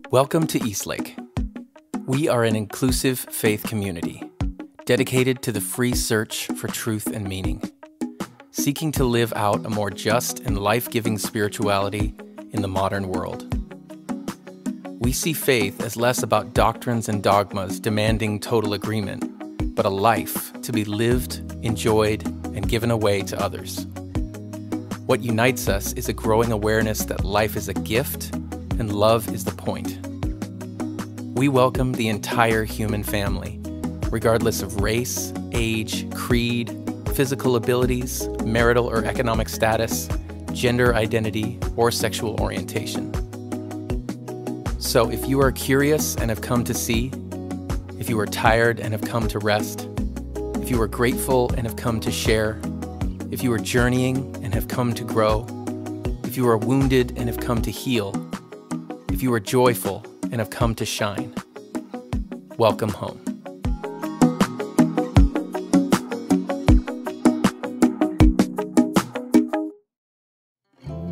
Welcome to Eastlake. We are an inclusive faith community dedicated to the free search for truth and meaning, seeking to live out a more just and life-giving spirituality in the modern world. We see faith as less about doctrines and dogmas demanding total agreement, but a life to be lived, enjoyed, and given away to others. What unites us is a growing awareness that life is a gift and love is the point. We welcome the entire human family, regardless of race, age, creed, physical abilities, marital or economic status, gender identity, or sexual orientation. So if you are curious and have come to see, if you are tired and have come to rest, if you are grateful and have come to share, if you are journeying and have come to grow, if you are wounded and have come to heal, if you are joyful and have come to shine, welcome home.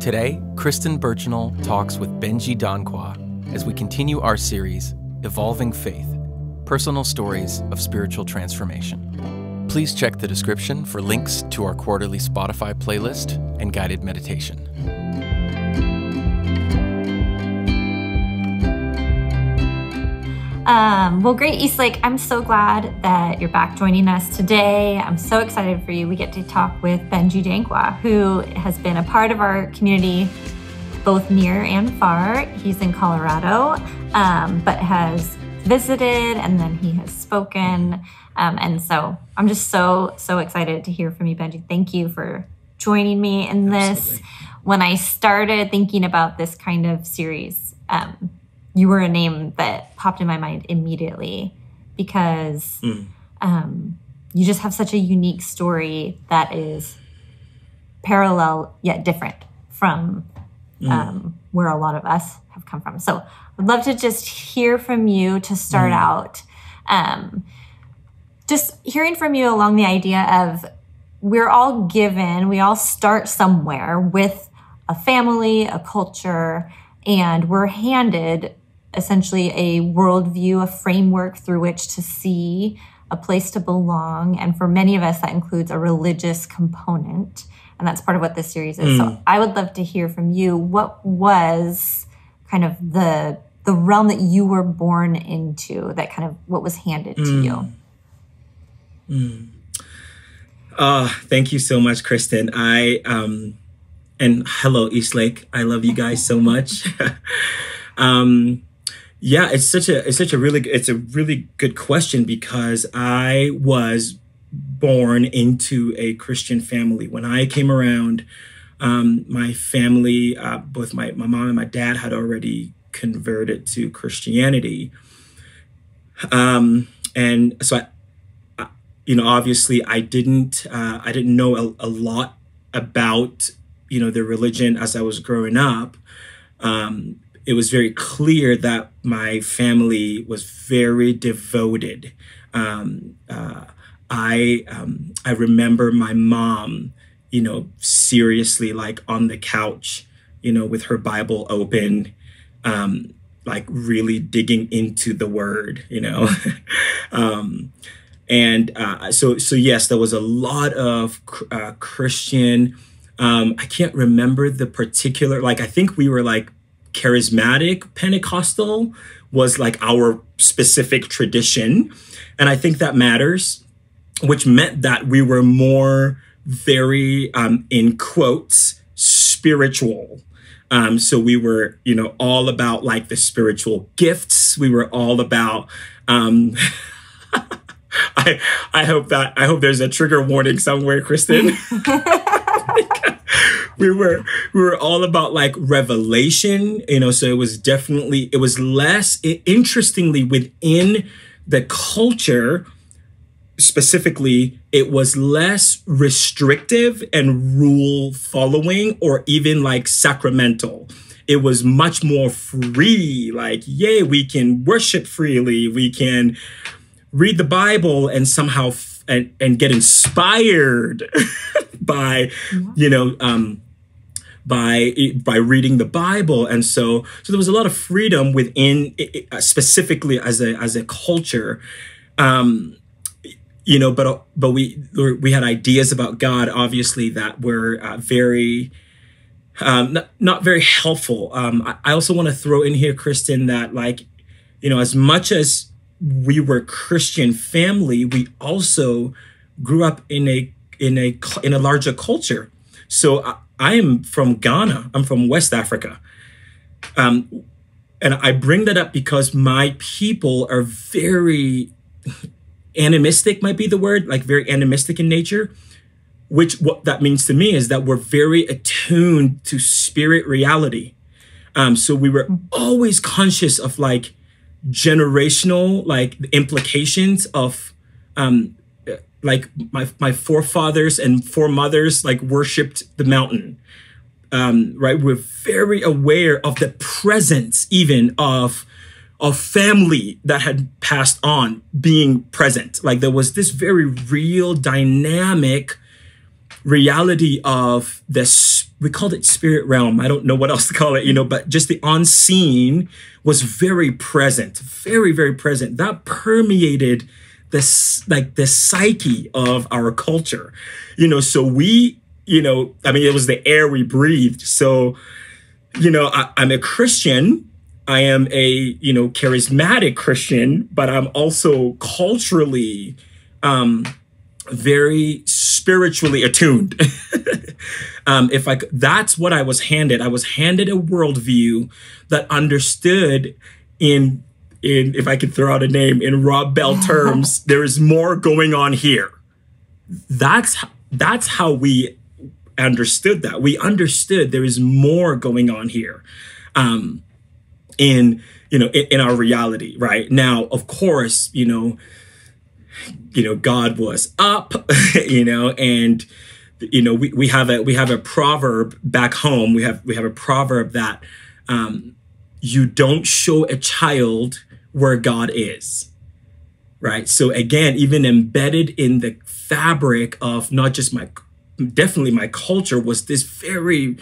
Today, Kristen Burchinal talks with Benjie Danquah as we continue our series, Evolving Faith, Personal Stories of Spiritual Transformation. Please check the description for links to our quarterly Spotify playlist and guided meditation. Well, great, Eastlake. I'm so glad that you're back joining us today. I'm so excited for you. We get to talk with Benjie Danquah, who has been a part of our community both near and far. He's in Colorado, but has visited and then he has spoken. And so I'm just so excited to hear from you, Benjie. Thank you for joining me in this. Absolutely. When I started thinking about this kind of series, you were a name that popped in my mind immediately because you just have such a unique story that is parallel yet different from where a lot of us have come from. So I'd love to just hear from you to start out. Just hearing from you along the idea of we all start somewhere with a family, a culture, and we're handed essentially a worldview, a framework through which to see a place to belong. And for many of us, that includes a religious component. And that's part of what this series is. So I would love to hear from you. What was kind of the realm that you were born into, that kind of what was handed to you? Thank you so much, Kristen. And hello, Eastlake. I love you guys so much. Yeah, it's a really good question because I was born into a Christian family. When I came around, my family, both my mom and my dad had already converted to Christianity. And so obviously I didn't know a lot about, the religion as I was growing up. It was very clear that my family was very devoted. I remember my mom, seriously like on the couch, with her Bible open, like really digging into the word, So yes, there was a lot of Christian. I can't remember the particular, I think we were like charismatic Pentecostal was like our specific tradition. And I think that matters, which meant that we were more very, in quotes, spiritual. So we were, all about like the spiritual gifts. We were all about, I hope there's a trigger warning somewhere, Kristen. We were all about like revelation, so it was less, interestingly, within the culture, specifically, it was less restrictive and rule following or even like sacramental. It was much more free, like, yay, we can worship freely, we can read the Bible and somehow and get inspired by, by reading the Bible. And so there was a lot of freedom within, specifically as a culture. But we had ideas about God, obviously, that were very not very helpful. I also want to throw in here, Kristen, that as much as we were Christian family, we also grew up in a larger culture. So I am from Ghana. I'm from West Africa. And I bring that up because my people are very animistic, might be the word, very animistic in nature, which what that means to me is that we're very attuned to spirit reality. So we were always conscious of generational implications of my forefathers and foremothers worshipped the mountain. Right? We're very aware of the presence even of family that had passed on being present. There was this very real dynamic reality of this, we called it spirit realm. I don't know what else to call it, but just the unseen was very present, very, very present. That permeated this, the psyche of our culture, so we, it was the air we breathed. So, I'm a Christian. I am a, charismatic Christian, but I'm also culturally, very spiritually attuned. That's what I was handed. I was handed a worldview that understood if I could throw out a name, in Rob Bell terms, there is more going on here. That's how we understood that. We understood there is more going on here. In our reality right now, of course, God was up, and we have a proverb back home. We have a proverb that you don't show a child where God is, right? So again, even embedded in the fabric of not just definitely my culture was this very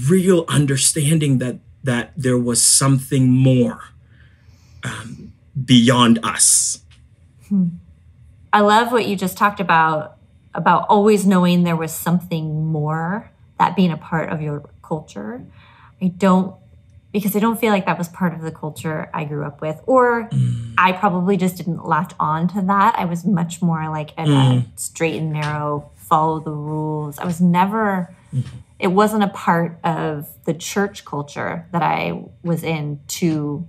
real understanding that there was something more beyond us. I love what you just talked about always knowing there was something more, that being a part of your culture. Because I don't feel like that was part of the culture I grew up with, or I probably just didn't latch on to that. I was much more in a straight and narrow, follow the rules. I was never, it wasn't a part of the church culture that I was in to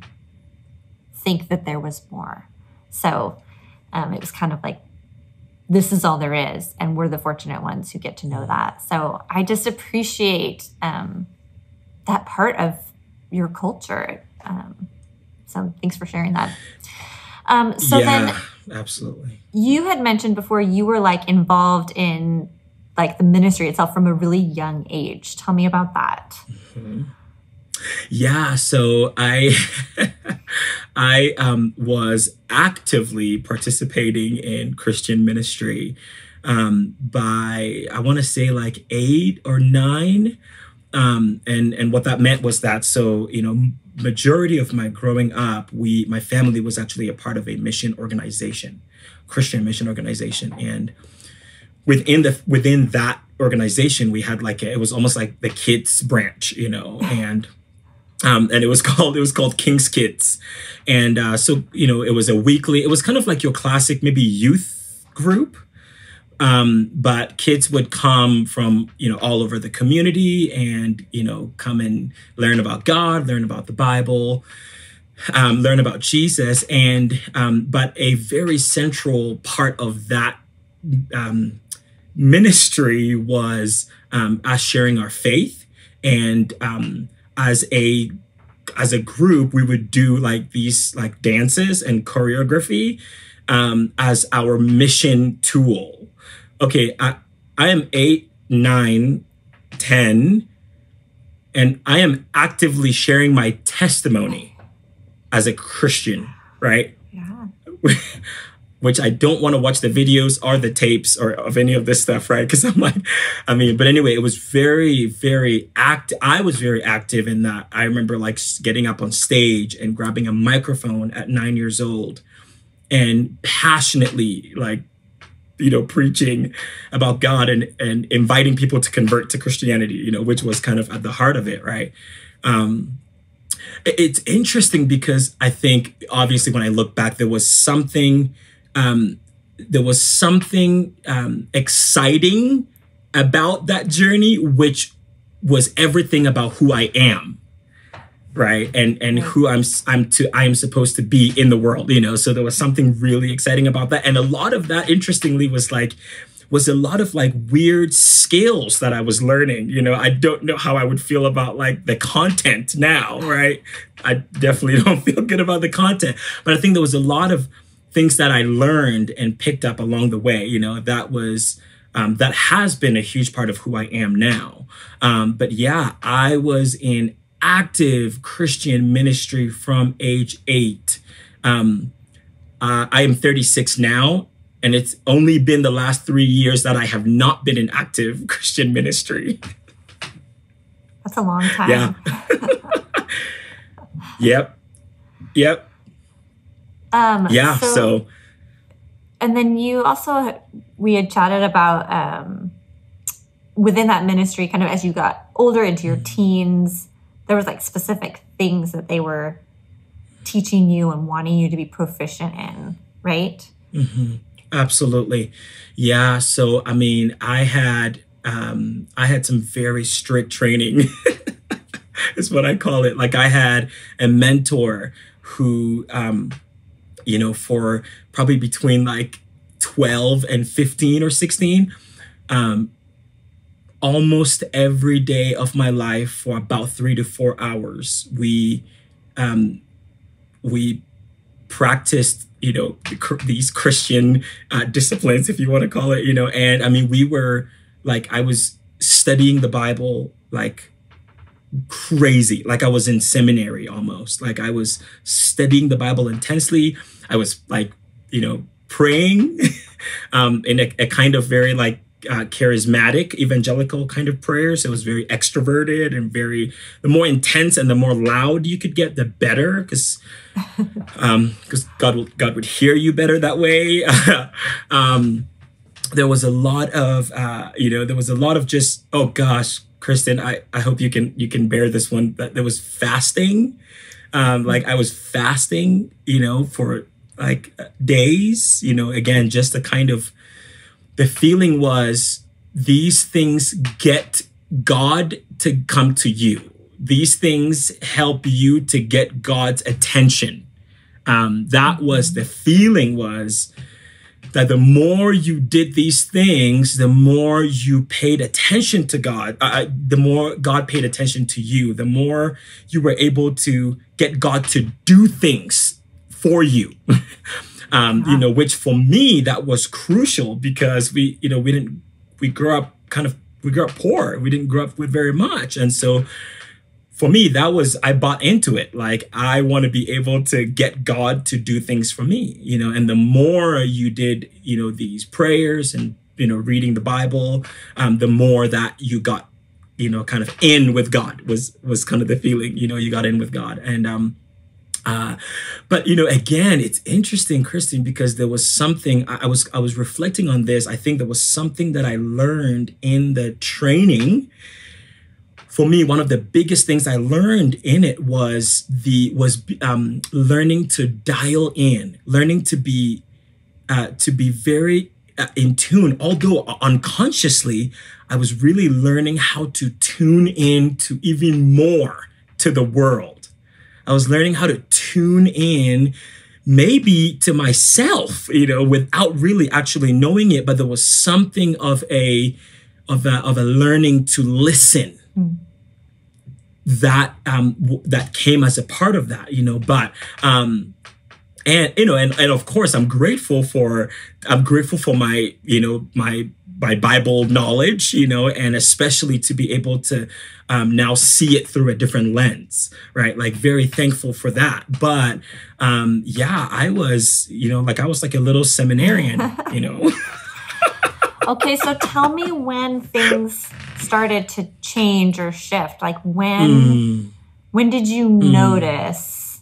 think that there was more. So it was kind of this is all there is. And we're the fortunate ones who get to know that. So I just appreciate that part of your culture. So thanks for sharing that. Then absolutely. You had mentioned before you were involved in the ministry itself from a really young age. Tell me about that. Mm-hmm. Yeah, so I was actively participating in Christian ministry by, I want to say 8 or 9. And what that meant was that, majority of my growing up, my family was actually a part of a mission organization, Christian mission organization. And within that organization, we had it was almost like the kids branch, and it was called King's Kids. And it was it was kind of like your classic maybe youth group. But kids would come from, all over the community and, come and learn about God, learn about the Bible, learn about Jesus. And but a very central part of that ministry was us sharing our faith. And as a group, we would do these dances and choreography as our mission tool. Okay, I am 8, 9, 10, and I am actively sharing my testimony as a Christian, right? Yeah. which I don't want to watch the videos or the tapes or of any of this stuff, right? Because I'm like, but anyway, it was very, very active. I was very active in that. I remember like getting up on stage and grabbing a microphone at 9 years old and passionately like, preaching about God and inviting people to convert to Christianity, which was kind of at the heart of it, right? It's interesting because I think obviously when I look back, there was something exciting about that journey, which was everything about who I am, right? And who I am supposed to be in the world, So there was something really exciting about that, and a lot of that, interestingly, was a lot of like weird skills that I was learning. I don't know how I would feel about like the content now, right? I definitely don't feel good about the content, but I think there was a lot of things that I learned and picked up along the way, that was, that has been a huge part of who I am now. But yeah, I was in active Christian ministry from age 8. I am 36 now, and it's only been the last 3 years that I have not been in active Christian ministry. That's a long time. Yeah. Yep. So. And then we had chatted about within that ministry, kind of as you got older into your teens, there was like specific things that they were teaching you and wanting you to be proficient in, right? Mm-hmm. Absolutely. Yeah. So, I had some very strict training is what I call it. Like I had a mentor who, for probably between like 12 and 15 or 16, almost every day of my life for about 3 to 4 hours, we practiced, these Christian disciplines, if you want to call it, and we were like, I was studying the Bible like crazy, like I was in seminary almost, like I was studying the Bible intensely. I was like, praying in a kind of very like charismatic evangelical kind of prayer. So it was very extroverted and the more intense and the more loud you could get, the better, because God would hear you better that way. There was a lot of just, oh gosh, Kristen, I hope you can bear this one, but there was fasting. Like I was fasting, for like days, again, just the feeling was these things get God to come to you. These things help you to get God's attention. That was the feeling, was that the more you did these things, the more you paid attention to God, the more God paid attention to you, the more you were able to get God to do things for you. Which for me, that was crucial because we grew up poor. We didn't grow up with very much. And so for me, I bought into it. Like, I want to be able to get God to do things for me, and the more you did, these prayers and, reading the Bible, the more that you got, kind of in with God was kind of the feeling, you got in with God. And, but, again, it's interesting, Kristen, because there was something I was reflecting on this. I think there was something that I learned in the training. For me, one of the biggest things I learned in it was learning to dial in, learning to be very in tune. Although unconsciously, I was really learning how to tune in to even more to the world. I was learning how to tune in maybe to myself, without really actually knowing it. But there was something of a learning to listen that came as a part of that, but and of course I'm grateful for my my my Bible knowledge, and especially to be able to now see it through a different lens, right? Like very thankful for that. But I was, I was like a little seminarian, Okay, so tell me when things started to change or shift. Like when did you notice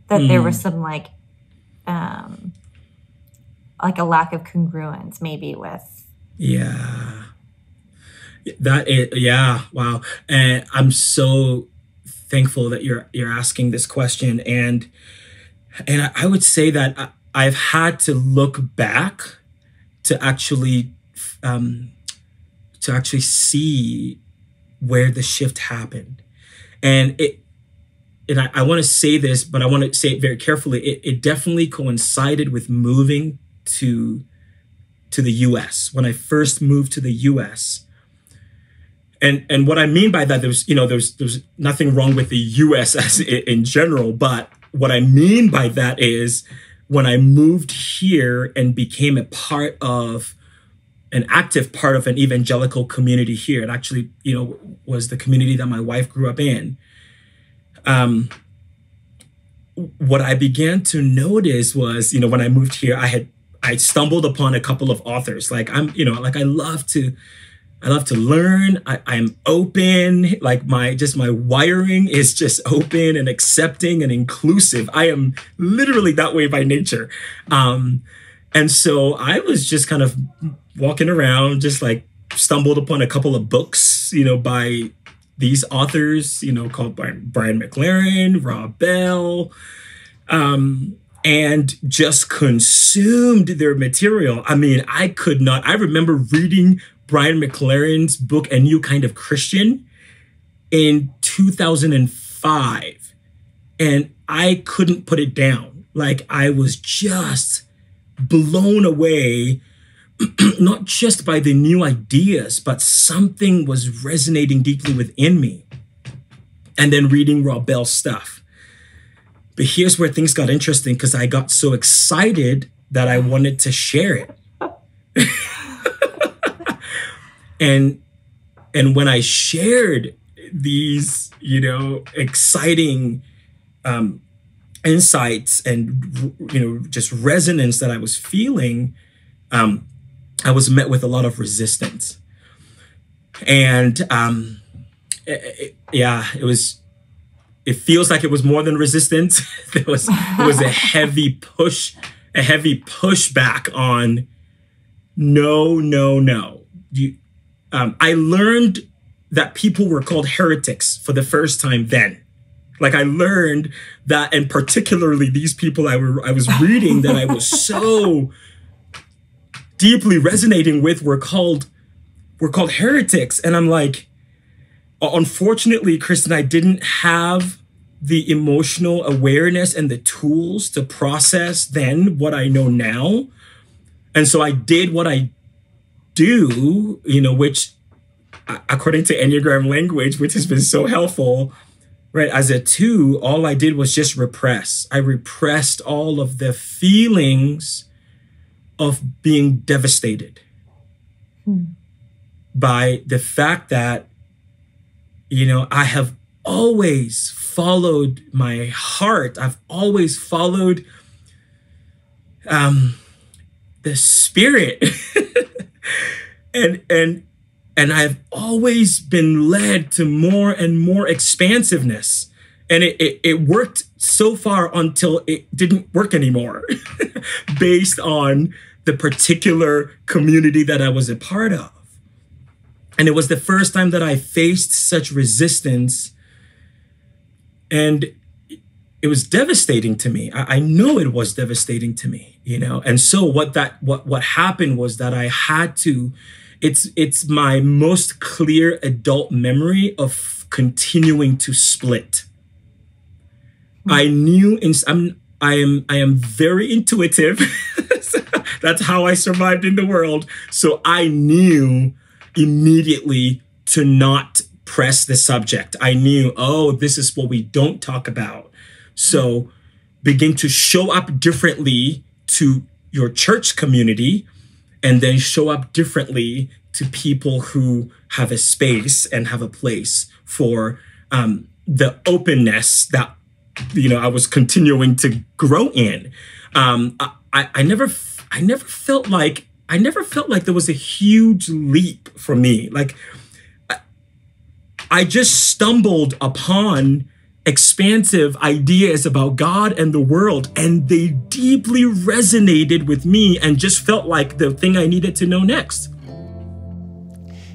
that there was some like a lack of congruence maybe with? Yeah. Wow. And I'm so thankful that you're asking this question. And I would say that I've had to look back to actually see where the shift happened. And I want to say this, but I want to say it very carefully. It definitely coincided with moving to the US. When I first moved to the US. And what I mean by that, there's nothing wrong with the US as in general, but what I mean by that is when I moved here and became an active part of an evangelical community here. It actually, was the community that my wife grew up in. What I began to notice was, when I moved here, I stumbled upon a couple of authors. Like I love to learn. I'm open. Like my wiring is just open and accepting and inclusive. I am literally that way by nature. And so I was just kind of walking around, just like stumbled upon a couple of books, by these authors, called Brian McLaren, Rob Bell, and just consumed their material. I mean, I remember reading Brian McLaren's book, A New Kind of Christian, in 2005. And I couldn't put it down. Like I was just blown away, not just by the new ideas, but something was resonating deeply within me. And then reading Rob Bell's stuff. But here's where things got interesting, because I got so excited that I wanted to share it. And when I shared these, exciting insights and, just resonance that I was feeling, I was met with a lot of resistance. And it feels like it was more than resistance. It was a heavy pushback on no. I learned that people were called heretics for the first time then. Like I learned that, and particularly these people I was reading that I was so deeply resonating with were called heretics. And I'm like, unfortunately, Kristen, I didn't have the emotional awareness and the tools to process then what I know now. And so I did what I do, which according to Enneagram language, which has been so helpful, right? As a 2, all I did was just repress. I repressed all of the feelings of being devastated by the fact that, I have always followed my heart. I've always followed the Spirit. And I've always been led to more and more expansiveness. And it worked so far until it didn't work anymore based on the particular community that I was a part of. And it was the first time that I faced such resistance. And it was devastating to me. I know it was devastating to me, And so what happened was that I had to, it's my most clear adult memory of continuing to split. I knew I am very intuitive. That's how I survived in the world. So I knew immediately to not press the subject. I knew, this is what we don't talk about. So begin to show up differently to your church community and then show up differently to people who have a space and have a place for the openness that, I was continuing to grow in. I never felt like there was a huge leap for me. Like, I just stumbled upon expansive ideas about God and the world, and they deeply resonated with me and just felt like the thing I needed to know next.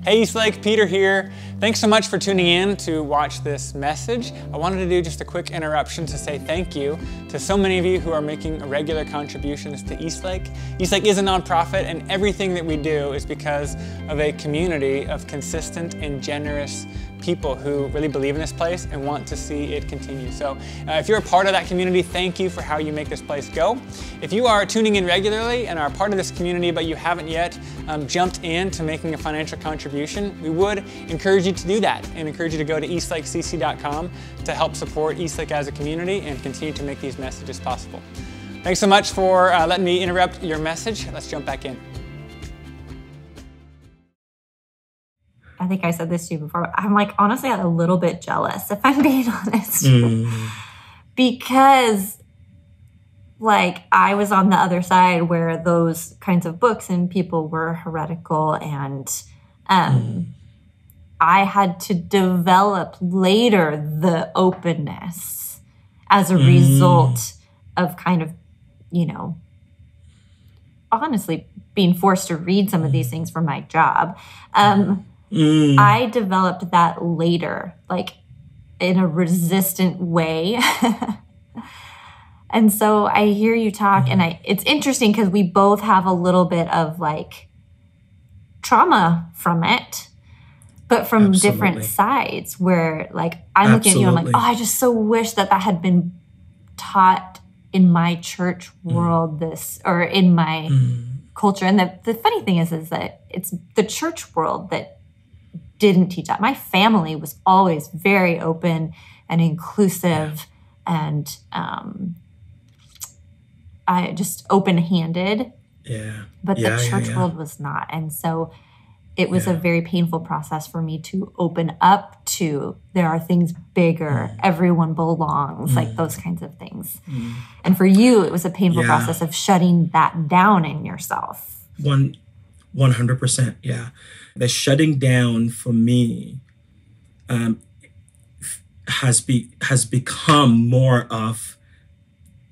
Hey Eastlake, Peter here. Thanks so much for tuning in to watch this message. I wanted to do just a quick interruption to say thank you to so many of you who are making regular contributions to Eastlake. Eastlake is a nonprofit, and everything that we do is because of a community of consistent and generous people who really believe in this place and want to see it continue. So if you're a part of that community, thank you for how you make this place go. If you are tuning in regularly and are part of this community but you haven't yet jumped into making a financial contribution, we would encourage you to do that and encourage you to go to eastlakecc.com to help support Eastlake as a community and continue to make these messages possible. Thanks so much for letting me interrupt your message. Let's jump back in. I think I said this to you before. I'm like, honestly, a little bit jealous, if I'm being honest. Because like I was on the other side where those kinds of books and people were heretical, and I had to develop later the openness as a result of kind of, honestly being forced to read some of these things for my job. I developed that later, like in a resistant way. And so I hear you talk, and it's interesting because we both have a little bit of like trauma from it, but from different sides, where like I'm looking at you, I'm like, oh, I just so wish that had been taught in my church world, or in my culture. And the funny thing is that it's the church world that didn't teach that. My family was always very open and inclusive, and I just open-handed. But the church world was not. And so it was a very painful process for me to open up to, there are things bigger, everyone belongs, like those kinds of things. And for you, it was a painful process of shutting that down in yourself. 100%, yeah. The shutting down for me has become more of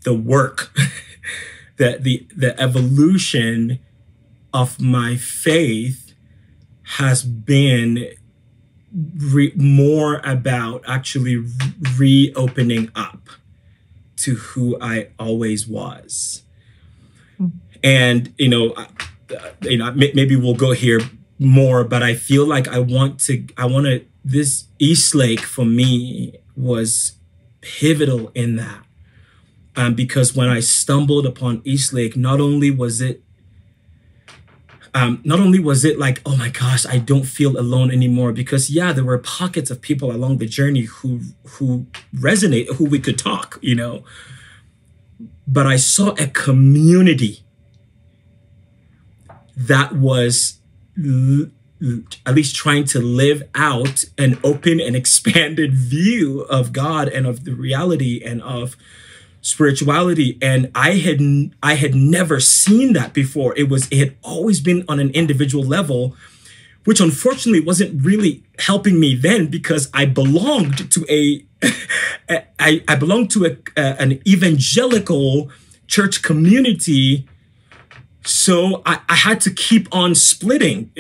the work, the evolution of my faith has been more about actually reopening up to who I always was. And, maybe we'll go here more, but I feel like this Eastlake for me was pivotal in that. Because when I stumbled upon Eastlake, not only was it like, oh my gosh, I don't feel alone anymore, because there were pockets of people along the journey who resonate, who we could talk, but I saw a community that was at least trying to live out an open and expanded view of God and of the reality and of spirituality. And I had never seen that before. It had always been on an individual level, which unfortunately wasn't really helping me then, because I belonged to an evangelical church community. So I had to keep on splitting.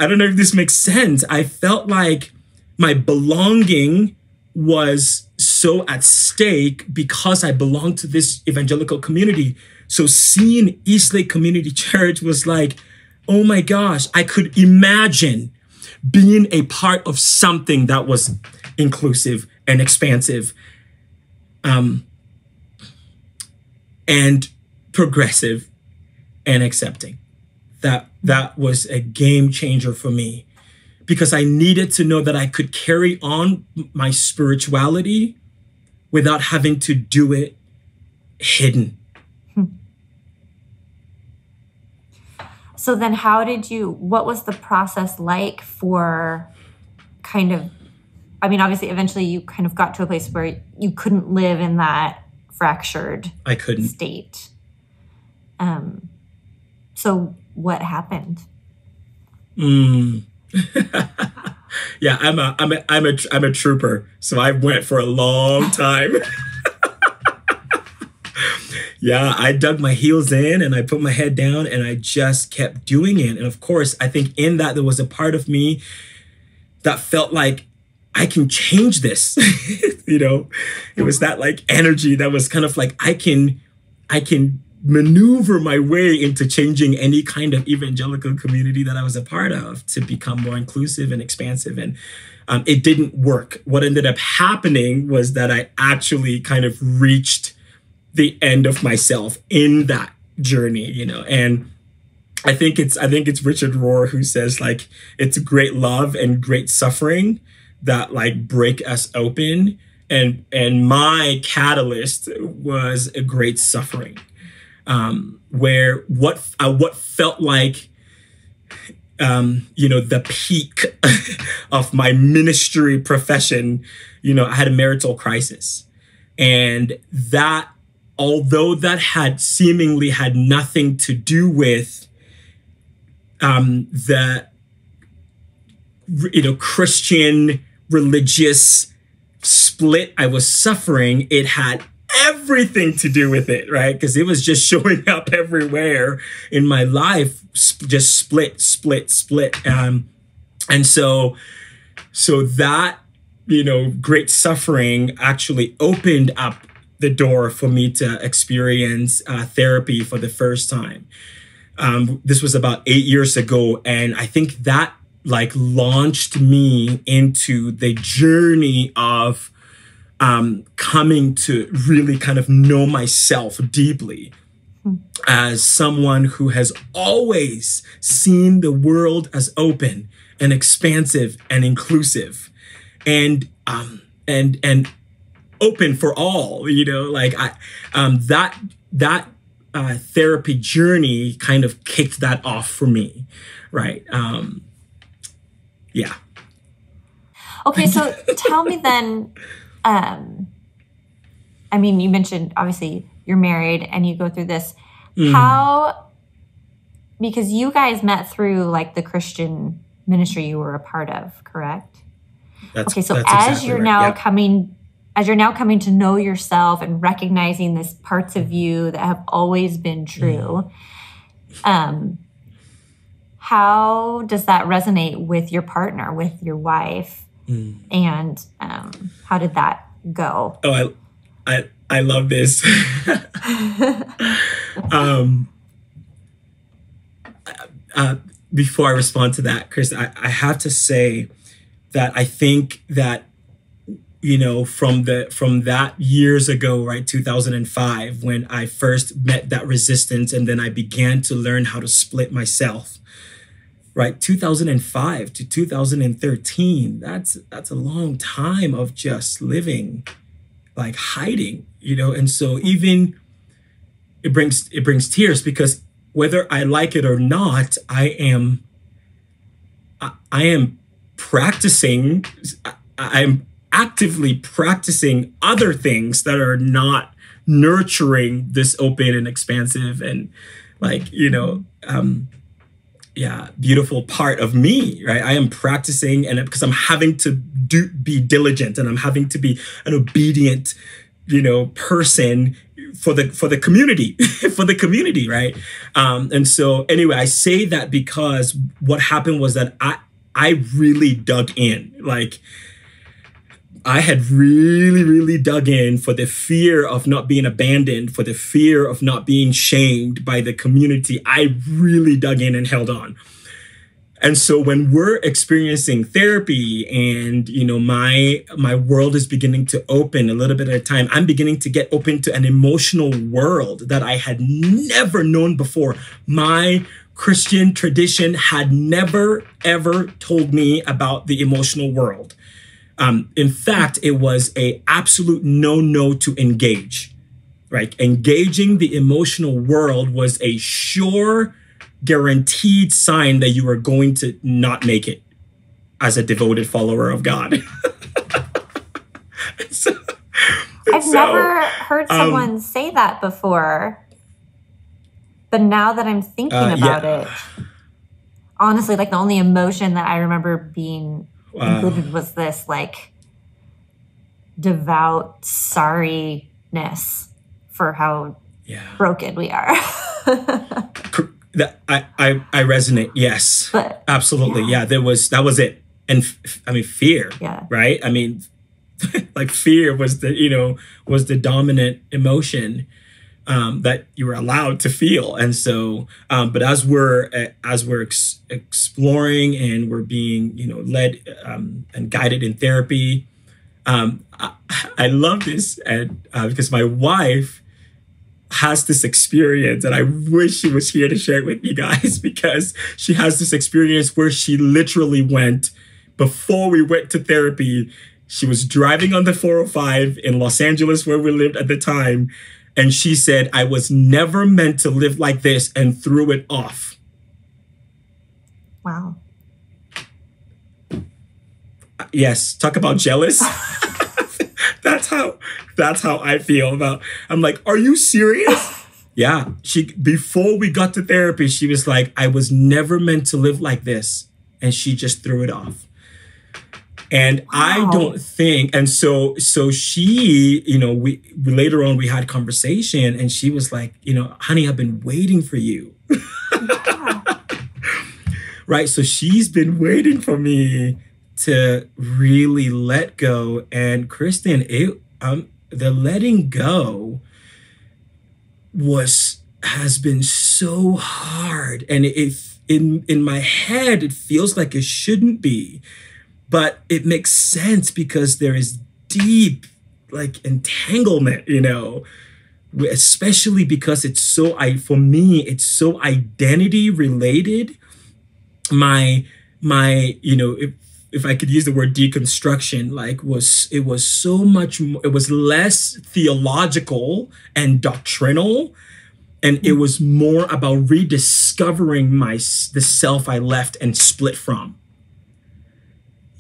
I don't know if this makes sense. I felt like my belonging was so at stake because I belonged to this evangelical community. So seeing Eastlake Community Church was like, oh my gosh, I could imagine being a part of something that was inclusive and expansive, and progressive and accepting. That was a game changer for me, because I needed to know that I could carry on my spirituality without having to do it hidden. So then what was the process like for kind of, I mean, obviously, eventually you kind of got to a place where you couldn't live in that fractured state. So what happened? Yeah, I'm a trooper, so I went for a long time. Yeah, I dug my heels in and I put my head down and I just kept doing it. And of course, I think in that there was a part of me that felt like I can change this. You know, it was that like energy that was kind of like, I can maneuver my way into changing any kind of evangelical community that I was a part of to become more inclusive and expansive. And it didn't work. What ended up happening was that I actually kind of reached the end of myself in that journey, you know. And I think it's Richard Rohr who says like, it's great love and great suffering that like break us open. And my catalyst was a great suffering, where what felt like, you know, the peak of my ministry profession, you know, I had a marital crisis. And that, although that had seemingly had nothing to do with the, you know, Christian religious split I was suffering, it had everything to do with it, right? Because it was just showing up everywhere in my life, just split. And so that, you know, great suffering actually opened up the door for me to experience therapy for the first time. This was about 8 years ago. And I think that like launched me into the journey of coming to really kind of know myself deeply as someone who has always seen the world as open and expansive and inclusive and open for all, you know, like that therapy journey kind of kicked that off for me. Right. Yeah. Okay. So tell me then, I mean, you mentioned obviously you're married and you go through this. How, because you guys met through like the Christian ministry you were a part of, correct? Okay. So as you're now coming to know yourself and recognizing these parts of you that have always been true, how does that resonate with your partner, with your wife? And how did that go? Oh, I love this. Before I respond to that, Chris, I have to say that I think that, you know, from that years ago, right, 2005, when I first met that resistance and then I began to learn how to split myself, right, 2005 to 2013, that's a long time of just living, like hiding, you know. And so even it brings tears, because whether I like it or not, I am practicing, I'm actively practicing other things that are not nurturing this open and expansive and like, you know, beautiful part of me, right? I am practicing, and because I'm having to be diligent and I'm having to be an obedient, you know, person for the community, for the community, right? And so anyway, I say that because what happened was that I really dug in. Like, I had really, really dug in for the fear of not being abandoned, for the fear of not being shamed by the community. I really dug in and held on. And so when we're experiencing therapy and, you know, my world is beginning to open a little bit at a time, I'm beginning to get open to an emotional world that I had never known before. My Christian tradition had never, ever told me about the emotional world. In fact, it was an absolute no to engage, right? Engaging the emotional world was a sure guaranteed sign that you are going to not make it as a devoted follower of God. I've never heard someone say that before. But now that I'm thinking about it, honestly, like the only emotion that I remember being included was this like devout sorriness for how broken we are. I resonate. Yes, but, absolutely. Yeah, that was it. And I mean, fear, right? I mean, like fear was the dominant emotion that you were allowed to feel. And so, but as we're exploring and we're being, led and guided in therapy, I love this, and because my wife has this experience, and I wish she was here to share it with you guys, because she has this experience where she literally went, before we went to therapy, she was driving on the 405 in Los Angeles, where we lived at the time. And she said, I was never meant to live like this, and threw it off. Wow. Yes. Talk about jealous. That's how I feel about, I'm like, are you serious? Yeah. Before we got to therapy, she was like, I was never meant to live like this. And she just threw it off. And wow. I don't think, and so she, we later on we had conversation, and she was like, honey, I've been waiting for you. Yeah. Right. So she's been waiting for me to really let go. And Kristen, the letting go has been so hard. And in my head, it feels like it shouldn't be. But it makes sense because there is deep, entanglement, especially because it's so, for me, it's so identity related. My, if I could use the word deconstruction, it was so much more, it was less theological and doctrinal. And it was more about rediscovering the self I left and split from.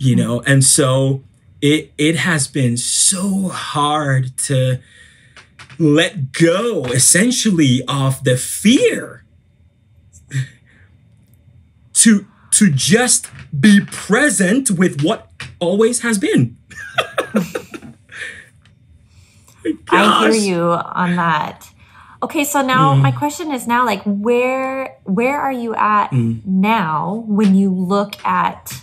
And so it has been so hard to let go, essentially, of the fear to just be present with what always has been. I hear you on that. Okay, so now my question is now, where are you at now when you look at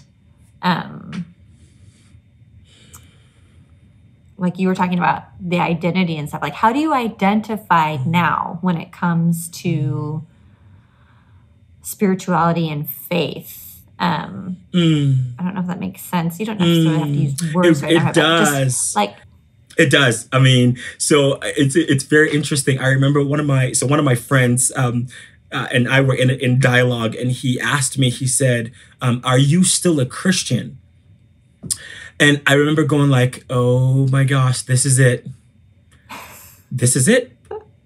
like you were talking about the identity and stuff, how do you identify now when it comes to spirituality and faith? I don't know if that makes sense. You don't necessarily have to use words right now. It does. It does. I mean, so it's very interesting. I remember one of my friends, and I were in dialogue, and he asked me, he said, are you still a Christian? And I remember going oh my gosh, this is it. This is it.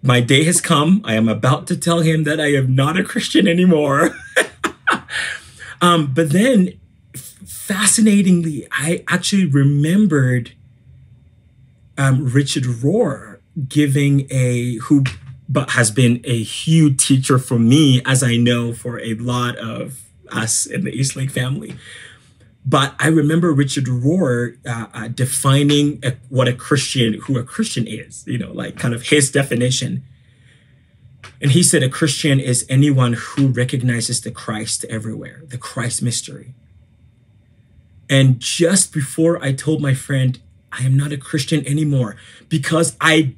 My day has come. I am about to tell him that I am not a Christian anymore. But then fascinatingly, I actually remembered Richard Rohr giving but has been a huge teacher for me, as I know for a lot of us in the Eastlake family. But I remember Richard Rohr defining who a Christian is, kind of his definition. And he said a Christian is anyone who recognizes the Christ everywhere, the Christ mystery. And just before I told my friend, I am not a Christian anymore, because every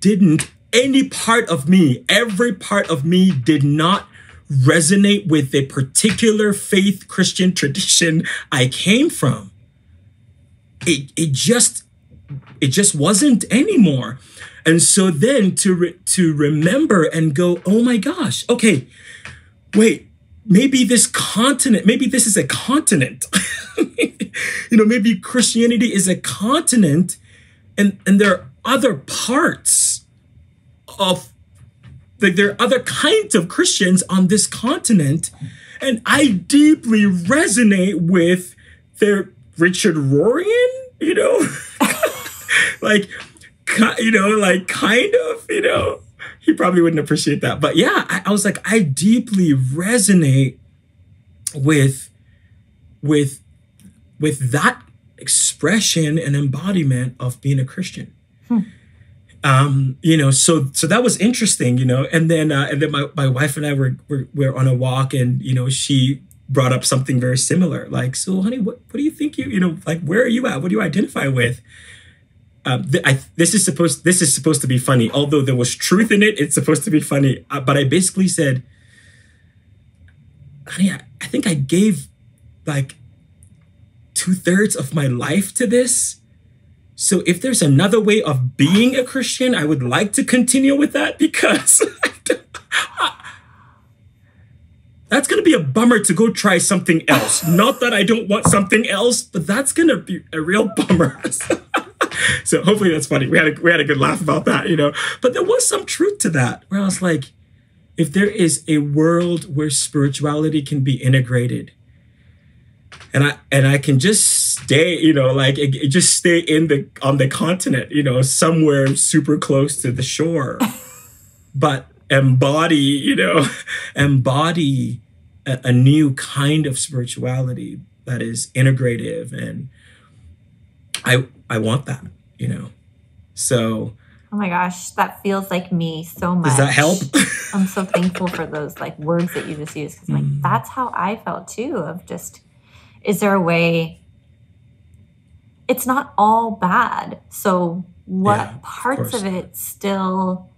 part of me did not resonate with a particular faith Christian tradition I came from. It just wasn't anymore. And so then to remember and go, oh my gosh, okay, wait, maybe this is a continent. Maybe Christianity is a continent, and there are other parts of like there are other kinds of Christians on this continent, and I deeply resonate with their Richard Rorian, like, like kind of, he probably wouldn't appreciate that. But yeah, I was like, I deeply resonate with that expression and embodiment of being a Christian. So that was interesting, and then my wife and I were on a walk, and, she brought up something very similar. Like, so honey, what do you think like, where are you at? What do you identify with? This is supposed to be funny. Although there was truth in it, it's supposed to be funny. But I basically said, honey, I think I gave like 2/3 of my life to this. So if there's another way of being a Christian, I would like to continue with that, because that's going to be a bummer to go try something else. Not that I don't want something else, but that's going to be a real bummer. So hopefully that's funny. We had a good laugh about that, But there was some truth to that, where I was like, if there is a world where spirituality can be integrated, and I can just stay, just stay on the continent, somewhere super close to the shore, but embody a new kind of spirituality that is integrative, and I want that, So. Oh my gosh, that feels like me so much. Does that help? I'm so thankful for those like words that you just used, because like that's how I felt too. Of just, is there a way? It's not all bad. So what parts of it still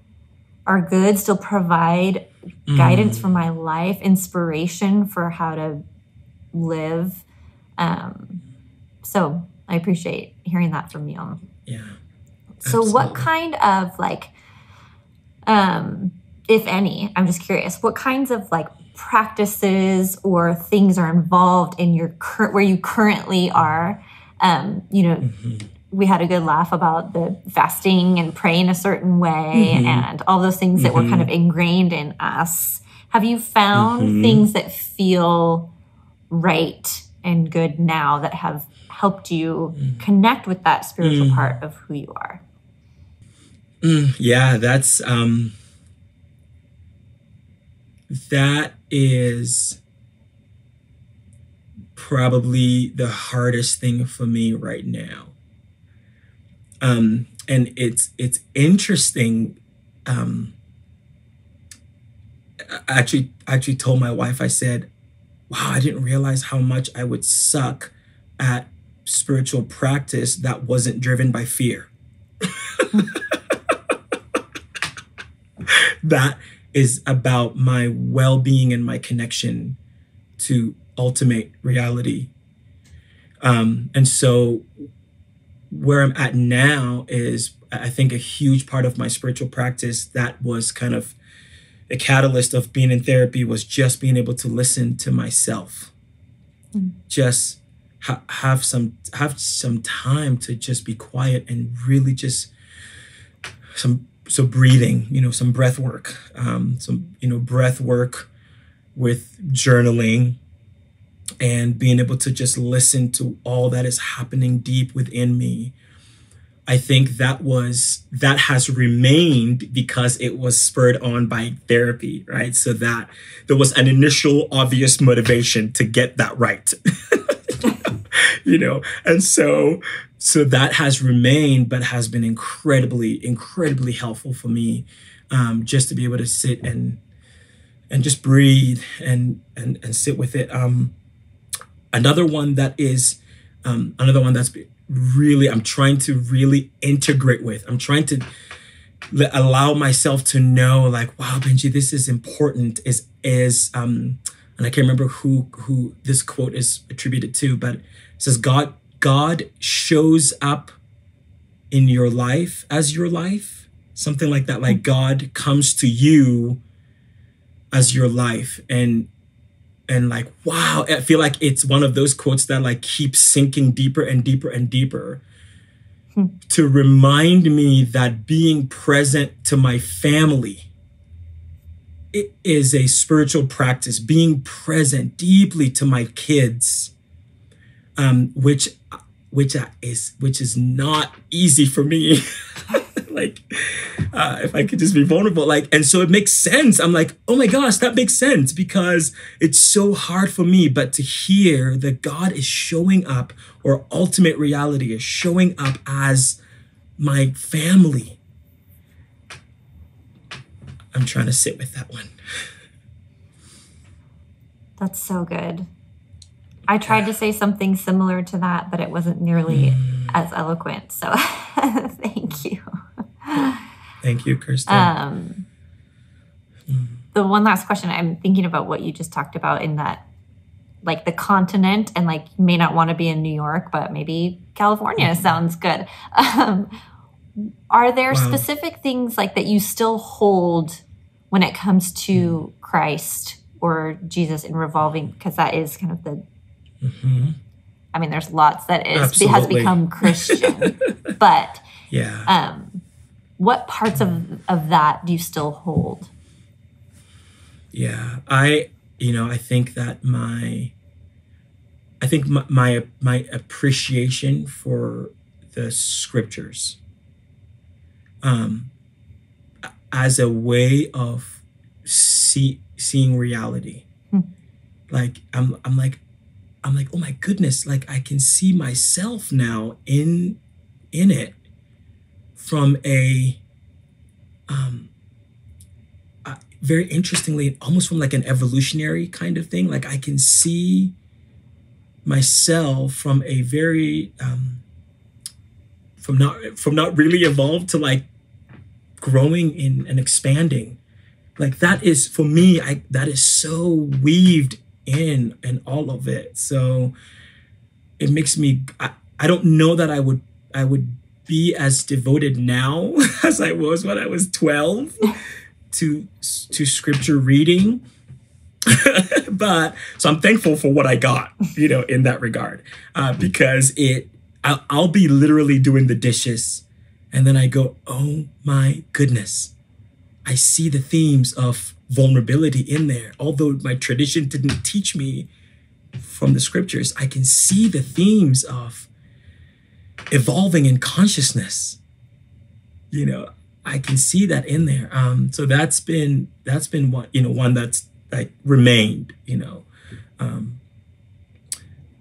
are good? Still provide guidance for my life, inspiration for how to live. So I appreciate hearing that from you. Yeah. So what kind of like, if any, I'm just curious, what kinds of like practices or things are involved in your where you currently are? We had a good laugh about the fasting and praying a certain way and all those things that were kind of ingrained in us. Have you found things that feel right and good now that have helped you connect with that spiritual part of who you are? Yeah, that is probably the hardest thing for me right now. And it's interesting. I actually told my wife, I said, wow, I didn't realize how much I would suck at spiritual practice that wasn't driven by fear. That is about my well-being and my connection to ultimate reality. And so where I'm at now is, I think, a huge part of my spiritual practice that was kind of a catalyst of being in therapy was just being able to listen to myself. Just have some time to just be quiet and really just so breathing, some breath work, breath work with journaling, and being able to just listen to all that is happening deep within me. I think that has remained because it was spurred on by therapy, right? So that there was an initial obvious motivation to get that right, and so that has remained, but has been incredibly, incredibly helpful for me, just to be able to sit and just breathe and sit with it. Another one that's really, I'm trying to really integrate with. I'm trying to allow myself to know, like, wow, Benjie, this is important. And I can't remember who this quote is attributed to, but it says, God shows up in your life as your life, something like that. Like God comes to you as your life, and like, wow, I feel like it's one of those quotes that like keeps sinking deeper and deeper and deeper to remind me that being present to my family it is a spiritual practice, being present deeply to my kids, which is not easy for me. Like, if I could just be vulnerable, like, and so it makes sense. I'm like, oh my gosh, that makes sense, because it's so hard for me, but to hear that God is showing up, or ultimate reality is showing up as my family. I'm trying to sit with that one. That's so good. I tried to say something similar to that, but it wasn't nearly as eloquent. So thank you. Thank you, Kristen. The one last question, I'm thinking about what you just talked about in that, like the continent, and like you may not want to be in New York, but maybe California sounds good. Are there specific things like that you still hold when it comes to Christ or Jesus in revolving? Because that is kind of the, I mean, there's lots that has become Christian, but what parts of that do you still hold? Yeah, I think that my appreciation for the scriptures, as a way of seeing reality. Like I'm like, oh my goodness, like I can see myself now in it from a very interestingly, almost from like an evolutionary kind of thing. Like I can see myself from a very from not really evolved to like growing in and expanding. Like that is, for me, that is so weaved in all of it. So it makes me, I don't know that I would be as devoted now as I was when I was 12 to scripture reading. But so I'm thankful for what I got, in that regard, because I'll be literally doing the dishes and then I go, oh my goodness, I see the themes of vulnerability in there. Although my tradition didn't teach me from the scriptures, I can see the themes of evolving in consciousness. I can see that in there. So that's been one that's like remained.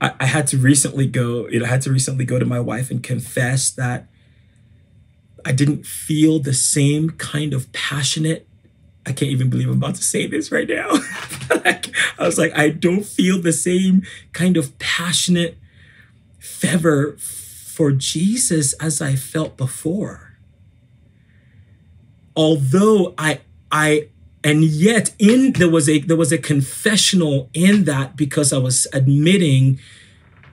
I had to recently go to my wife and confess that I didn't feel the same kind of passionate, I can't even believe I'm about to say this right now. I was like, I don't feel the same kind of passionate fervor for Jesus as I felt before. Although and yet there was a confessional in that, because I was admitting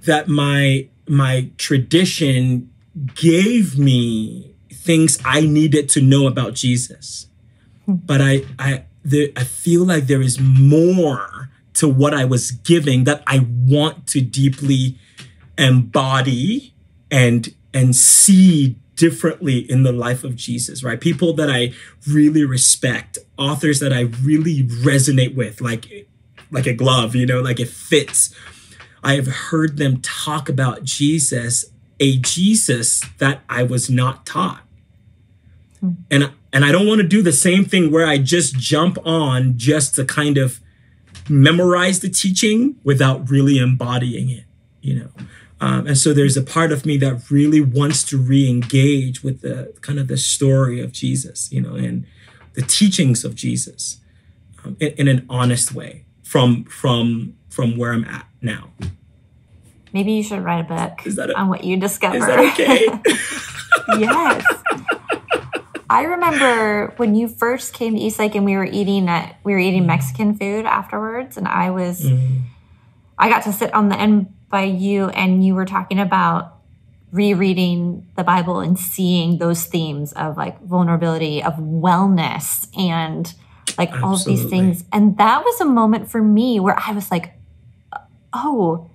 that my tradition gave me things I needed to know about Jesus. But I feel like there is more to what I was giving that I want to deeply embody and see differently in the life of Jesus, right? People that I really respect, authors that I really resonate with, like a glove, like it fits. I have heard them talk about Jesus, a Jesus that I was not taught. And I don't want to do the same thing where I just jump on just to kind of memorize the teaching without really embodying it, And so there's a part of me that really wants to re-engage with the kind of the story of Jesus, and the teachings of Jesus in an honest way from where I'm at now. Maybe you should write a book on what you discovered. Is that okay? Yes. I remember when you first came to East Lake and we were eating Mexican food afterwards, and I got to sit on the end by you, and you were talking about rereading the Bible and seeing those themes of like vulnerability, of wellness, and like all of these things. And that was a moment for me where I was like, oh,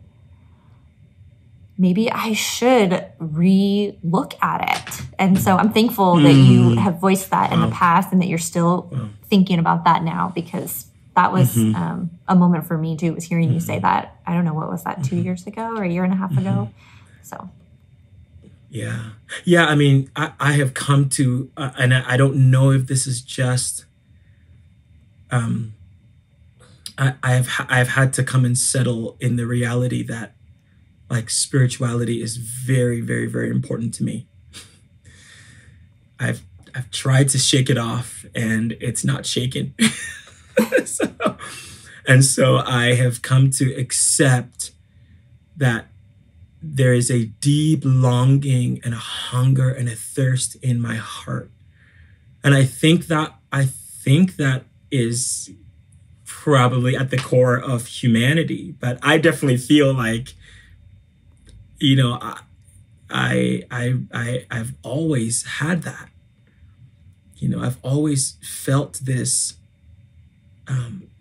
maybe I should re-look at it. And so I'm thankful that you have voiced that in the past and that you're still thinking about that now, because that was a moment for me too, was hearing you say that. I don't know, what was that, 2 years ago or a year and a half ago? So. Yeah. Yeah. I mean, I have come to, and I don't know if this is just, I've had to come and settle in the reality that like spirituality is very, very, very important to me. I've tried to shake it off and it's not shaken. So I have come to accept that there is a deep longing and a hunger and a thirst in my heart. And I think that is probably at the core of humanity. But I definitely feel like, you know, I've always had that. You know, I've always felt this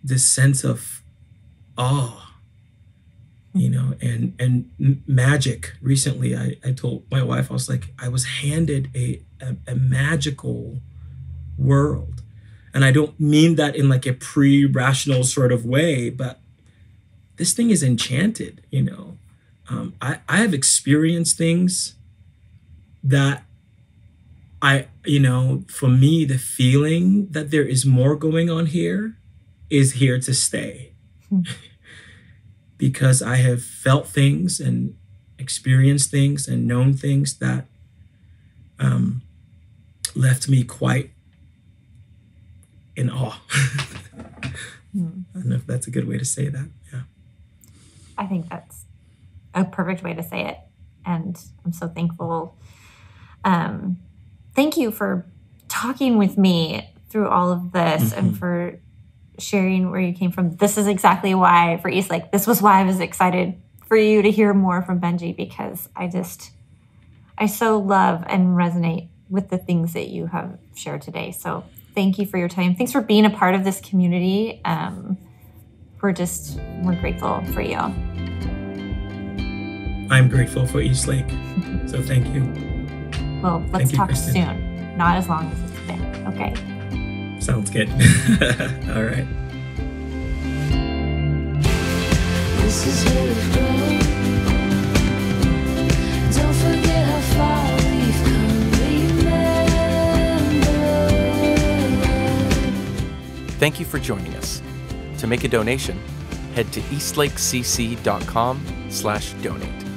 this sense of awe, you know, and magic. Recently, I told my wife, I was like, I was handed a magical world. And I don't mean that in like a pre-rational sort of way, but this thing is enchanted, you know. I have experienced things that you know, for me, the feeling that there is more going on here is here to stay. Because I have felt things and experienced things and known things that left me quite in awe. I don't know if that's a good way to say that. Yeah. I think that's a perfect way to say it. And I'm so thankful. Thank you for talking with me through all of this and for sharing where you came from. This is exactly why for Eastlake, this was why I was excited for you to hear more from Benjie, because I so love and resonate with the things that you have shared today. So thank you for your time. Thanks for being a part of this community. We're grateful for you. I'm grateful for Eastlake. So thank you. Well, let's talk Kristen. soon. Not as long as it's been. Okay. Sounds good. All right. This is where we've grown. Don't forget how far we've come. Remember. Thank you for joining us. To make a donation, head to eastlakecc.com/donate.